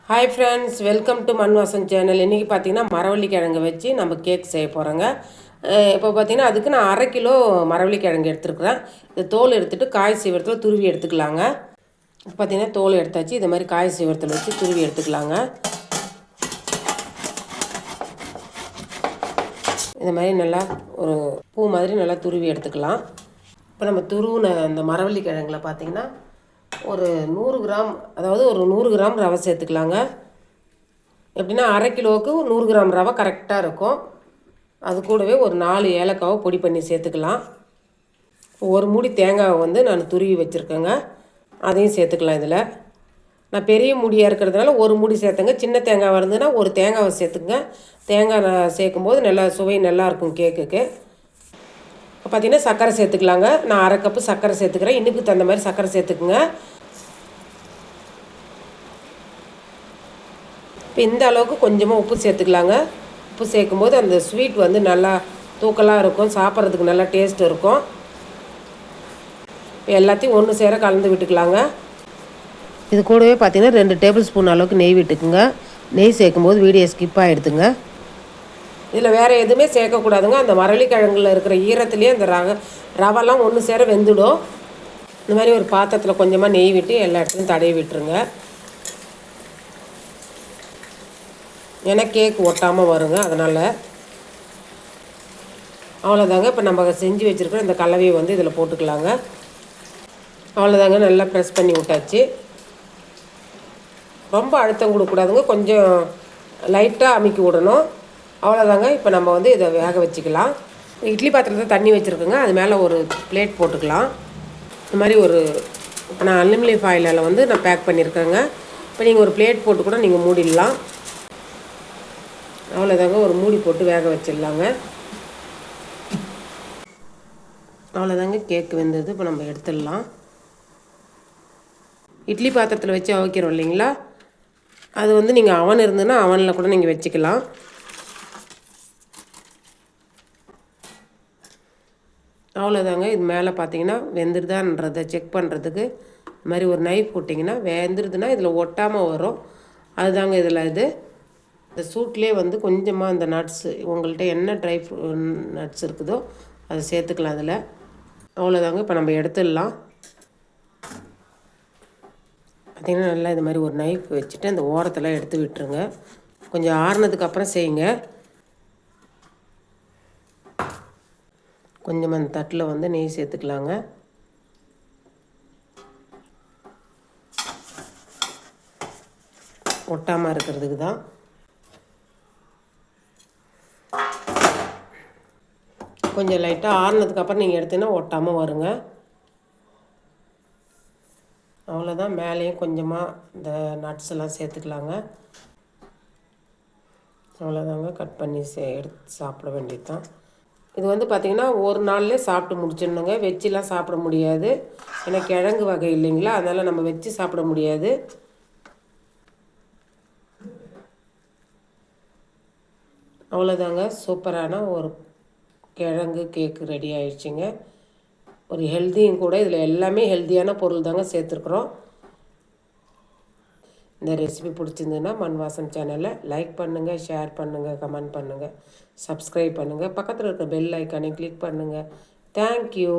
Hi ஃப்ரெண்ட்ஸ், welcome to Manvasan channel. இன்றைக்கி பார்த்தீங்கன்னா மரவள்ளி கிழங்கு வச்சு நம்ம கேக் செய்ய போகிறோங்க. இப்போ பார்த்தீங்கன்னா அதுக்கு நான் 1/2 கிலோ மரவள்ளி கிழங்கு எடுத்துருக்குறேன். இந்த தோல் எடுத்துகிட்டு காய் சீவரத்தில் துருவி எடுத்துக்கலாங்க. பார்த்தீங்கன்னா தோல் எடுத்தாச்சு. இது மாதிரி காய் சீவரத்தில் வச்சு துருவி எடுத்துக்கலாங்க. இது மாதிரி நல்லா ஒரு பூ மாதிரி நல்லா துருவி எடுத்துக்கலாம். இப்போ நம்ம துருவின அந்த மரவள்ளி கிழங்குல பார்த்திங்கன்னா ஒரு 100 கிராம், அதாவது ஒரு 100 கிராம் ரவை சேர்த்துக்கலாங்க. எப்படின்னா 1/2 கிலோவுக்கு 100 கிராம் ரவை கரெக்டாக இருக்கும். அது கூடவே ஒரு 4 ஏலக்காவை பொடி பண்ணி சேர்த்துக்கலாம். ஒரு மூடி தேங்காவை வந்து நான் துருவி வச்சுருக்கேங்க, அதையும் சேர்த்துக்கலாம். இதில் நான் பெரிய மூடியாக இருக்கிறதுனால ஒரு மூடி சேர்த்துங்க. சின்ன தேங்காய் இருந்ததுன்னா ஒரு தேங்காவை சேர்த்துங்க. தேங்காய் சேர்க்கும்போது நல்லா சுவை நல்லாயிருக்கும் கேக்குக்கு. இப்போ பார்த்திங்கன்னா சர்க்கரை சேர்த்துக்கலாங்க. நான் 1/2 கப்பு சர்க்கரை சேர்த்துக்கிறேன். இனிப்புக்கு தகுந்த மாதிரி சர்க்கரை சேர்த்துக்குங்க. இப்போ இந்த அளவுக்கு கொஞ்சமாக உப்பு சேர்த்துக்கலாங்க. உப்பு சேர்க்கும்போது அந்த ஸ்வீட் வந்து நல்லா தூக்கலாக இருக்கும், சாப்பிட்றதுக்கு நல்லா டேஸ்ட் இருக்கும். இப்போ எல்லாத்தையும் ஒன்று சேர கலந்து விட்டுக்கலாங்க. இது கூடவே பார்த்திங்கன்னா 2 டேபிள் ஸ்பூன் அளவுக்கு நெய் விட்டுக்குங்க. நெய் சேர்க்கும்போது வீடியோ ஸ்கிப் ஆகிடுதுங்க. இதில் வேறு எதுவுமே சேர்க்கக்கூடாதுங்க. அந்த மரவள்ளிக்கிழங்குல இருக்கிற ஈரத்துலேயே அந்த ரவெல்லாம் ஒன்று சேர வெந்துடும். இந்த மாதிரி ஒரு பாத்திரத்தில் கொஞ்சமாக நெய் விட்டு எல்லா இடத்துலையும் தடவி விட்டுருங்க. ஏன்னா கேக் ஒட்டாமல் வருங்க, அதனால். அவ்வளோதாங்க. இப்போ நம்ம செஞ்சு வச்சுருக்கிற இந்த கலவையை வந்து இதில் போட்டுக்கலாங்க. அவ்வளோதாங்க, நல்லா ப்ரெஸ் பண்ணி விட்டாச்சு. ரொம்ப அழுத்தம் கொடுக்கக்கூடாதுங்க, கொஞ்சம் லைட்டாக அமுக்கி விடணும். அவ்வளோதாங்க. இப்போ நம்ம வந்து இதை வேக வச்சுக்கலாம். இட்லி பாத்திரத்தில் தண்ணி வச்சுருக்குங்க, அது மேலே ஒரு பிளேட் போட்டுக்கலாம். இந்த மாதிரி ஒரு இப்போ நான் அலுமினியம் ஃபாயிலில் வந்து நான் பேக் பண்ணியிருக்கேங்க. இப்போ நீங்கள் ஒரு பிளேட் போட்டு கூட நீங்கள் மூடிடலாம். அவ்வளோதாங்க, ஒரு மூடி போட்டு வேக வச்சிடலாங்க. அவ்வளோதாங்க, கேக்கு வெந்தது. இப்போ நம்ம எடுத்துடலாம். இட்லி பாத்திரத்தில் வச்சு அவிக்கிறோம் இல்லைங்களா, அது வந்து நீங்கள் அவன் இருந்ததுன்னா அவனில் கூட நீங்கள் வச்சுக்கலாம். அவ்வளோதாங்க. இது மேலே பார்த்தீங்கன்னா வெந்துருதான்றதை செக் பண்ணுறதுக்கு இது மாதிரி ஒரு நைஃப் போட்டிங்கன்னா வெந்துருதுன்னா இதில் ஒட்டாமல் வரும். அதுதாங்க இதில் இந்த சூட்லேயே வந்து கொஞ்சமாக இந்த நட்ஸு, உங்கள்கிட்ட என்ன ட்ரை நட்ஸ் இருக்குதோ அதை சேர்த்துக்கலாம் அதில். அவ்வளோதாங்க. இப்போ நம்ம எடுத்துடலாம். பார்த்திங்கன்னா நல்லா இது மாதிரி ஒரு நைஃப் வச்சுட்டு அந்த ஓரத்தெல்லாம் எடுத்து விட்டுருங்க. கொஞ்சம் ஆறுனதுக்கு அப்புறம் செய்யுங்க. கொஞ்சமாக அந்த தட்டில் வந்து நெய் சேர்த்துக்கலாங்க. ஒட்டாமல் இருக்கிறதுக்கு தான். கொஞ்சம் லைட்டாக ஆறுனதுக்கப்புறம் நீங்கள் எடுத்தீங்கன்னா ஒட்டாமல் வருங்க. அவ்வளோதான். மேலேயும் கொஞ்சமாக இந்த நட்ஸ் எல்லாம் சேர்த்துக்கலாங்க. அவ்வளோதாங்க, கட் பண்ணி எடுத்து சாப்பிட வேண்டியது தான். இது வந்து பார்த்திங்கன்னா ஒரு நாள்லேயே சாப்பிட்டு முடிச்சிடணுங்க. வச்சுலாம் சாப்பிட முடியாது, ஏன்னா கிழங்கு வகை இல்லைங்களா, அதனால் நம்ம வச்சு சாப்பிட முடியாது. அவ்வளோதாங்க, சூப்பரான ஒரு கிழங்கு கேக்கு ரெடி ஆயிடுச்சுங்க. ஒரு ஹெல்த்தியும் கூட. இதில் எல்லாமே ஹெல்த்தியான பொருள் தாங்க சேர்த்துருக்குறோம். இந்த ரெசிபி பிடிச்சிருந்ததுன்னா மண்வாசன் சேனலை லைக் பண்ணுங்கள், ஷேர் பண்ணுங்கள், கமெண்ட் பண்ணுங்கள், சப்ஸ்கிரைப் பண்ணுங்கள். பக்கத்தில் இருக்க பெல் ஐக்கானை கிளிக் பண்ணுங்கள். தேங்க்யூ.